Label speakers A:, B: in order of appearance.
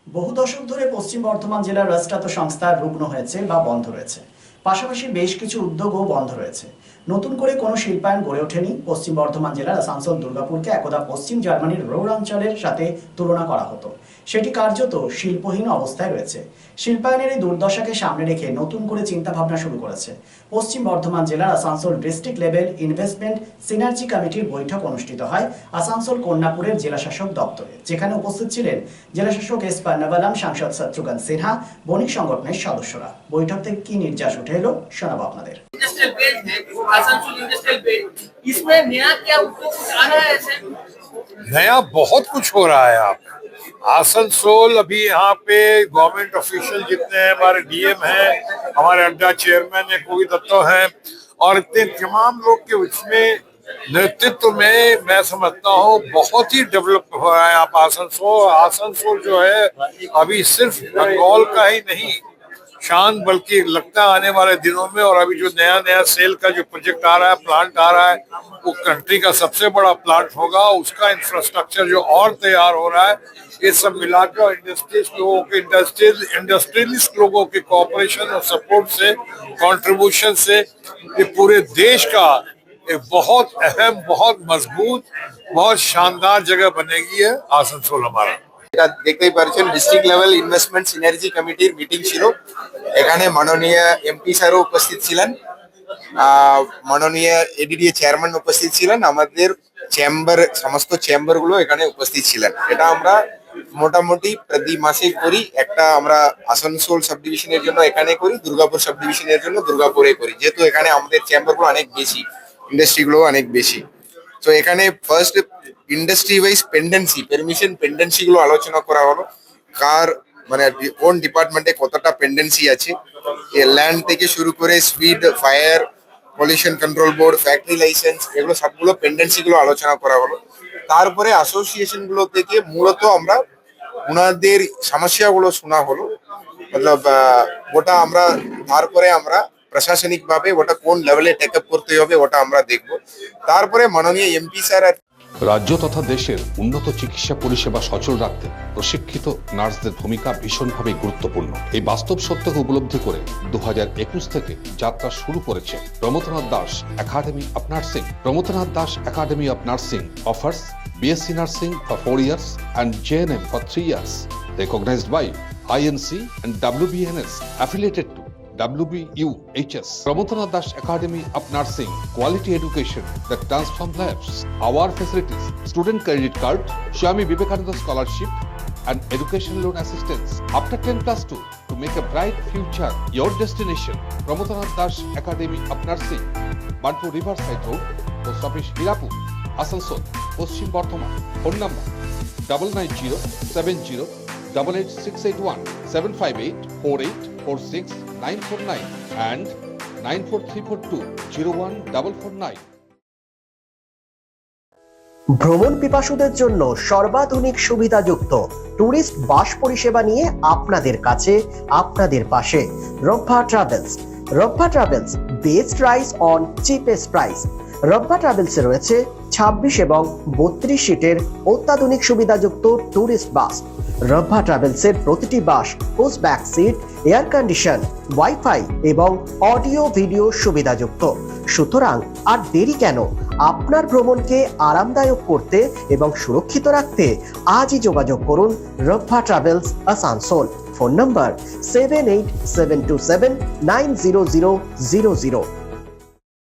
A: বহু দশক ধরে পশ্চিম বর্ধমান জেলার রাষ্ট্রায়ত্ত সংস্থা রুগ্ন হয়েছে বা বন্ধ রয়েছে। পাশাপাশি বেশ কিছু উদ্যোগও বন্ধ রয়েছে। নতুন করে কোনো শিল্পায়ন গড়ে ওঠেনি। পশ্চিম বর্ধমান জেলার আসানসোল দুর্গাপুরকে একদা পশ্চিম জার্মানির রৌরাঞ্চলের সাথে তুলনা করা হতো। সেটি কার্যত শিল্পহীন অবস্থায় রয়েছে। শিল্পায়নের এই দুর্দশাকে সামনে রেখে নতুন করে চিন্তাভাবনা শুরু করেছে পশ্চিম বর্ধমান জেলার Asansol district level investment synergy কমিটির বৈঠক অনুষ্ঠিত হয় আসানসোল কন্যাপুরের জেলাশাসক দপ্তরে, যেখানে উপস্থিত ছিলেন জেলাশাসক এস পান্নাবালাম, সাংসদ শত্রুঘ্ন সিনহা, বণিক সংগঠনের সদস্যরা। বৈঠক থেকে কি নির্যাস উঠে এলো শোনাবো আপনাদের।
B: इसमें नया क्या उद्योग कुछ आ रहा है?
C: नया बहुत कुछ हो रहा है। आप आसनसोल अभी यहाँ पे गवर्नमेंट ऑफिशियल जितने हैं, हमारे डीएम हैं, हमारे अड्डा चेयरमैन है कोई दत्तो हैं, और इतने तमाम लोग के उसमें नेतृत्व में मैं समझता हूँ बहुत ही डेवलप हो रहा है। आप आसनसोल जो है अभी सिर्फ बंगाल का ही नहीं शान, बल्कि लगता है आने वाले दिनों में, और अभी जो नया सेल का जो प्रोजेक्ट आ रहा है, प्लांट आ रहा है, वो कंट्री का सबसे बड़ा प्लांट होगा। उसका इंफ्रास्ट्रक्चर जो और तैयार हो रहा है, ये सब मिलाकर इंडस्ट्रियलिस्ट लोगों के कोऑपरेशन और सपोर्ट से, कंट्रीब्यूशन से ये पूरे देश का एक बहुत अहम, बहुत मजबूत, बहुत शानदार जगह बनेगी है आसनसोल हमारा।
D: এটা দেখতেই পাচ্ছেন ডিস্ট্রিক্ট লেভেল ইনভেস্টমেন্ট সিনার্জি কমিটির মিটিং ছিল। এখানে মাননীয় এমপি স্যারও উপস্থিত ছিলেন, মাননীয় এডিডিএ চেয়ারম্যান উপস্থিত ছিলেন, আমাদের চেম্বার সমস্ত চেম্বার গুলো এখানে উপস্থিত ছিলেন। এটা আমরা মোটামুটি প্রতি মাসে করি। একটা আমরা আসানসোল সাব ডিভিশনের জন্য এখানে করি, দুর্গাপুর সাব ডিভিশনের জন্য দুর্গাপুরে করি, যেহেতু এখানে আমাদের চেম্বার গুলো অনেক বেশি, ইন্ডাস্ট্রি গুলো অনেক বেশি। তো এখানে ফার্স্ট ইন্ডাস্ট্রি ওয়াইজ পারমিশন পেন্ডেন্সি গুলো আলোচনা করা হলো। কার মানে কোন ডিপার্টমেন্টে কতটা পেন্ডেন্সি আছে, ল্যান্ড থেকে শুরু করে speed, fire, pollution control board, factory licence, এগুলো সবগুলো পেন্ডেন্সি গুলো আলোচনা করা হলো। তারপরে অ্যাসোসিয়েশন গুলো থেকে মূলত আমরা ওনাদের সমস্যাগুলো শোনা হলো, মতলব ওটা আমরা তারপরে আমরা প্রশাসনিক ভাবে ওটা কোন লেভেলে টেক আপ করতে হবে ওটা আমরা দেখব। তারপরে মাননীয় এমপি স্যার
E: রাজ্য তথা দেশের উন্নত চিকিৎসা পরিষেবা সচল রাখতে প্রশিক্ষিত নার্সদের ভূমিকা ভীষণভাবে গুরুত্বপূর্ণ। এই বাস্তব সত্যকে উপলব্ধি করে 2021 থেকে যাত্রা শুরু করেছে Pramathanath Das academy of nursing. Pramathanath Das academy of nursing offers BSc Nursing for 4 years and JNM for 3 years, recognized by INC and WBNS, affiliated to WBUHS. Pramodanath Das Academy of Nursing, quality education that transforms lives. Our facilities: student credit card, Swami Vivekananda scholarship, and education loan assistance. After 10+2, to make a bright future, your destination. Pramodanath Das Academy of Nursing, Banpur Riverside Road, Post Office Hirapur, Asansol, Paschim Bardhaman. Phone number 9907088681, 7584846949 and 9434201449.
A: ভ্রমণ পিপাসুদের জন্য সর্বাধুনিক সুবিধাযুক্ত tourist bus পরিষেবা নিয়ে আপনাদের কাছে, আপনাদের পাশে Rabba travels. Rabba travels, best price on cheapest price. Rabba ট্রাভেলসে রয়েছে 26 এবং 32 সিটের অত্যাধুনিক সুবিধাযুক্ত ট্যুরিস্ট বাস। রব্বা ট্রাভেলসের প্রতিটি bus push back seat, air condition, wifi এবং অডিও ভিডিও সুবিধাযুক্ত। সুতরাং আর দেরি কেন? আপনার ভ্রমণকে আরামদায়ক করতে এবং সুরক্ষিত রাখতে আজই যোগাযোগ করুন রব্বা ট্রাভেলস আসানসোল। ফোন নম্বর 7872790000।